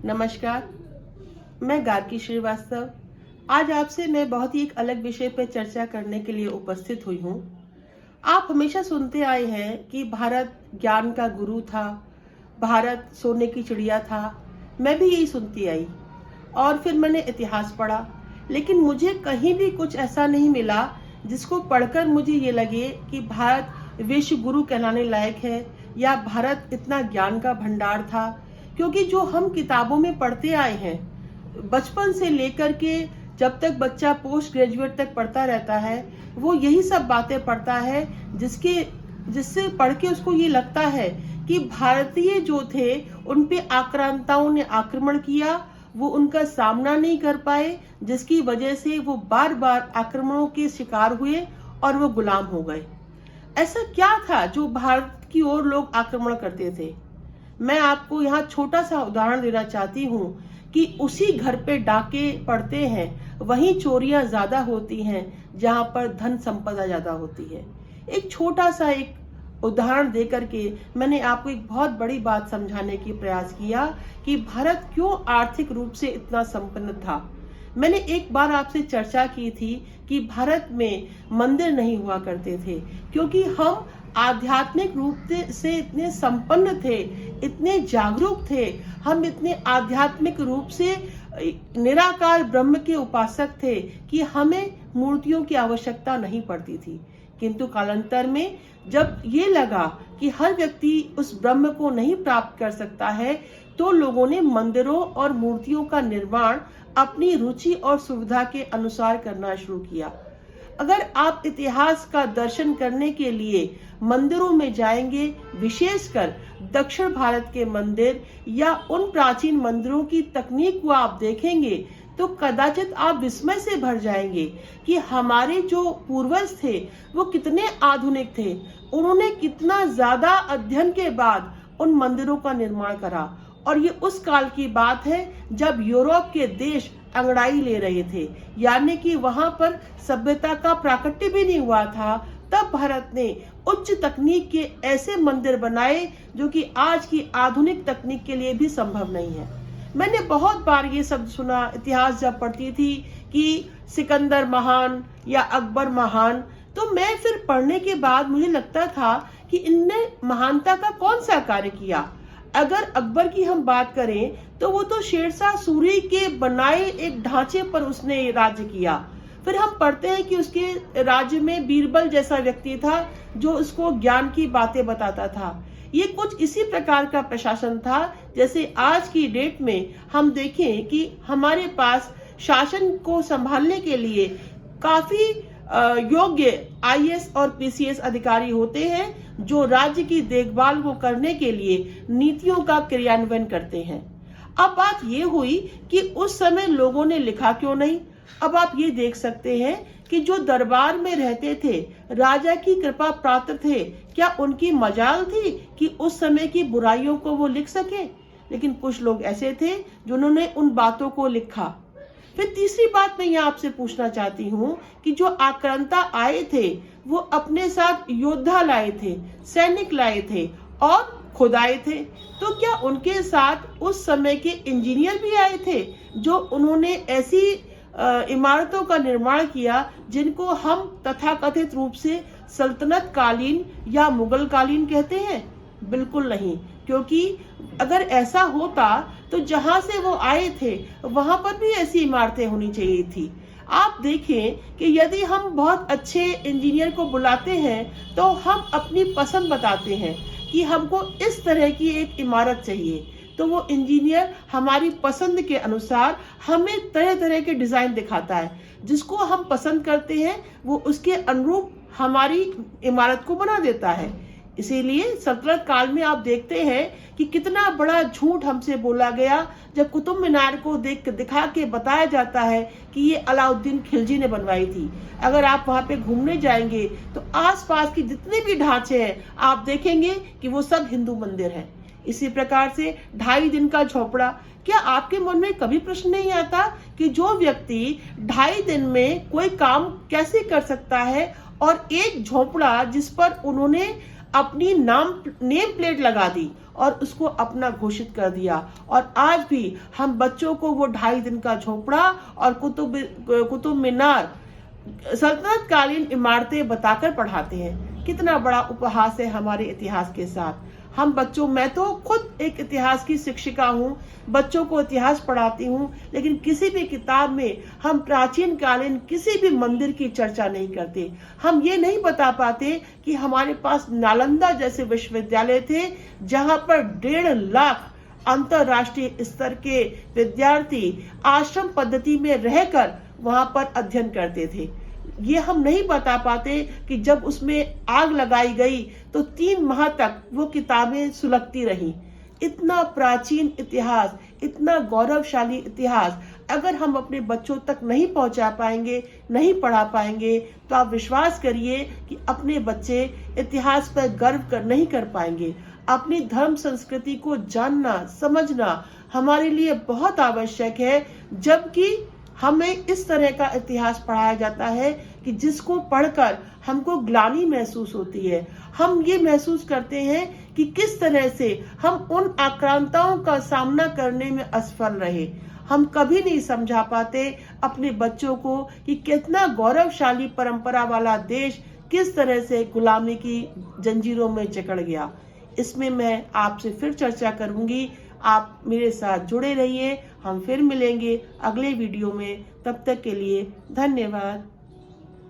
नमस्कार, मैं गार्गी श्रीवास्तव। आज आपसे मैं बहुत ही एक अलग विषय पर चर्चा करने के लिए उपस्थित हुई हूँ। आप हमेशा सुनते आए हैं कि भारत ज्ञान का गुरु था, भारत सोने की चिड़िया था। मैं भी यही सुनती आई और फिर मैंने इतिहास पढ़ा, लेकिन मुझे कहीं भी कुछ ऐसा नहीं मिला जिसको पढ़कर मुझे ये लगे कि भारत विश्व गुरु कहलाने लायक है या भारत इतना ज्ञान का भंडार था। क्योंकि जो हम किताबों में पढ़ते आए हैं, बचपन से लेकर के जब तक बच्चा पोस्ट ग्रेजुएट तक पढ़ता रहता है, वो यही सब बातें पढ़ता है जिससे पढ़ के उसको ये लगता है कि भारतीय जो थे उन पे आक्रांताओं ने आक्रमण किया, वो उनका सामना नहीं कर पाए, जिसकी वजह से वो बार बार आक्रमणों के शिकार हुए और वो गुलाम हो गए। ऐसा क्या था जो भारत की ओर लोग आक्रमण करते थे? मैं आपको यहाँ छोटा सा उदाहरण देना चाहती हूँ कि उसी घर पे डाके पड़ते हैं, वहीं चोरियां ज्यादा होती हैं जहाँ पर धन संपदा ज्यादा होती है। एक छोटा सा एक उदाहरण दे करके मैंने आपको एक बहुत बड़ी बात समझाने की प्रयास किया कि भारत क्यों आर्थिक रूप से इतना संपन्न था। मैंने एक बार आपसे चर्चा की थी कि भारत में मंदिर नहीं हुआ करते थे क्योंकि हम आध्यात्मिक रूप से इतने संपन्न थे, इतने जागरूक थे, हम इतने आध्यात्मिक रूप से निराकार ब्रह्म के उपासक थे कि हमें मूर्तियों की आवश्यकता नहीं पड़ती थी। किंतु कालांतर में जब ये लगा कि हर व्यक्ति उस ब्रह्म को नहीं प्राप्त कर सकता है, तो लोगों ने मंदिरों और मूर्तियों का निर्माण अपनी रुचि और सुविधा के अनुसार करना शुरू किया। अगर आप इतिहास का दर्शन करने के लिए मंदिरों में जाएंगे, विशेषकर दक्षिण भारत के मंदिर या उन प्राचीन मंदिरों की तकनीक को आप देखेंगे, तो कदाचित आप विस्मय से भर जाएंगे कि हमारे जो पूर्वज थे वो कितने आधुनिक थे। उन्होंने कितना ज्यादा अध्ययन के बाद उन मंदिरों का निर्माण करा। और ये उस काल की बात है जब यूरोप के देश अंगड़ाई ले रहे थे, यानी कि वहां पर सभ्यता का प्राकट्य भी नहीं हुआ था। तब भारत ने उच्च तकनीक के ऐसे मंदिर बनाए जो कि आज की आधुनिक तकनीक के लिए भी संभव नहीं है। मैंने बहुत बार ये शब्द सुना इतिहास जब पढ़ती थी कि सिकंदर महान या अकबर महान, तो मैं फिर पढ़ने के बाद मुझे लगता था कि इनने महानता का कौन सा कार्य किया। अगर अकबर की हम बात करें तो वो तो शेरशाह सूरी के बनाए एक ढांचे पर उसने राज्य किया। फिर हम पढ़ते हैं कि उसके राज्य में बीरबल जैसा व्यक्ति था जो उसको ज्ञान की बातें बताता था। ये कुछ इसी प्रकार का प्रशासन था जैसे आज की डेट में हम देखें कि हमारे पास शासन को संभालने के लिए काफी योग्य आईएएस और पीसीएस अधिकारी होते हैं जो राज्य की देखभाल को करने के लिए नीतियों का क्रियान्वयन करते हैं। अब बात ये हुई कि उस समय लोगों ने लिखा क्यों नहीं। अब आप ये देख सकते हैं कि जो दरबार में रहते थे, राजा की कृपा पात्र थे, क्या उनकी मजाल थी कि उस समय की बुराइयों को वो लिख सके? लेकिन कुछ लोग ऐसे थे जिन्होंने उन बातों को लिखा। फिर तीसरी बात मैं यहाँ आपसे पूछना चाहती हूँ कि जो आक्रांता आए थे वो अपने साथ योद्धा लाए थे, सैनिक लाए थे और खुद आए थे। तो क्या उनके साथ उस समय के इंजीनियर भी आए थे जो उन्होंने ऐसी इमारतों का निर्माण किया जिनको हम तथाकथित रूप से सल्तनत कालीन या मुगल कालीन कहते हैं? बिल्कुल नहीं, क्योंकि अगर ऐसा होता तो जहां से वो आए थे वहां पर भी ऐसी इमारतें होनी चाहिए थी। आप देखें कि यदि हम बहुत अच्छे इंजीनियर को बुलाते हैं तो हम अपनी पसंद बताते हैं कि हमको इस तरह की एक इमारत चाहिए, तो वो इंजीनियर हमारी पसंद के अनुसार हमें तरह तरह के डिजाइन दिखाता है। जिसको हम पसंद करते हैं वो उसके अनुरूप हमारी इमारत को बना देता है। इसीलिए सल्तनत काल में आप देखते हैं कि कितना बड़ा झूठ हमसे बोला गया जब कुतुब मीनार को दिखा के बताया जाता है कि ये अलाउद्दीन खिलजी ने बनवाई थी। अगर आप वहां पे घूमने जाएंगे तो आसपास के जितने भी ढांचे हैं आप देखेंगे कि वो सब हिंदू मंदिर हैं। इसी प्रकार से 2.5 दिन का झोपड़ा, क्या आपके मन में कभी प्रश्न नहीं आता कि जो व्यक्ति 2.5 दिन में कोई काम कैसे कर सकता है और एक झोपड़ा जिस पर उन्होंने अपनी नेम प्लेट लगा दी और उसको अपना घोषित कर दिया। और आज भी हम बच्चों को वो 2.5 दिन का झोपड़ा और कुतुब मीनार, सल्तनत कालीन इमारतें बताकर पढ़ाते हैं। कितना बड़ा उपहास है हमारे इतिहास के साथ। हम बच्चों, मैं तो खुद एक इतिहास की शिक्षिका हूँ, बच्चों को इतिहास पढ़ाती हूँ, लेकिन किसी भी किताब में हम प्राचीन कालीन किसी भी मंदिर की चर्चा नहीं करते। हम ये नहीं बता पाते कि हमारे पास नालंदा जैसे विश्वविद्यालय थे जहाँ पर 1.5 लाख अंतरराष्ट्रीय स्तर के विद्यार्थी आश्रम पद्धति में रहकर वहां पर अध्ययन करते थे। ये हम नहीं बता पाते कि जब उसमें आग लगाई गई तो 3 माह तक वो किताबें सुलगती रहीं। इतना प्राचीन इतिहास, इतना गौरवशाली इतिहास अगर हम अपने बच्चों तक नहीं पहुंचा पाएंगे, नहीं पढ़ा पाएंगे, तो आप विश्वास करिए कि अपने बच्चे इतिहास पर गर्व नहीं कर पाएंगे। अपनी धर्म संस्कृति को जानना, समझना हमारे लिए बहुत आवश्यक है, जबकि हमें इस तरह का इतिहास पढ़ाया जाता है कि जिसको पढ़कर हमको ग्लानि महसूस होती है। हम ये महसूस करते हैं कि किस तरह से हम उन आक्रांताओं का सामना करने में असफल रहे। हम कभी नहीं समझा पाते अपने बच्चों को कि कितना गौरवशाली परंपरा वाला देश किस तरह से गुलामी की जंजीरों में जकड़ गया। इसमें मैं आपसे फिर चर्चा करूंगी। आप मेरे साथ जुड़े रहिए। हम फिर मिलेंगे अगले वीडियो में। तब तक के लिए धन्यवाद।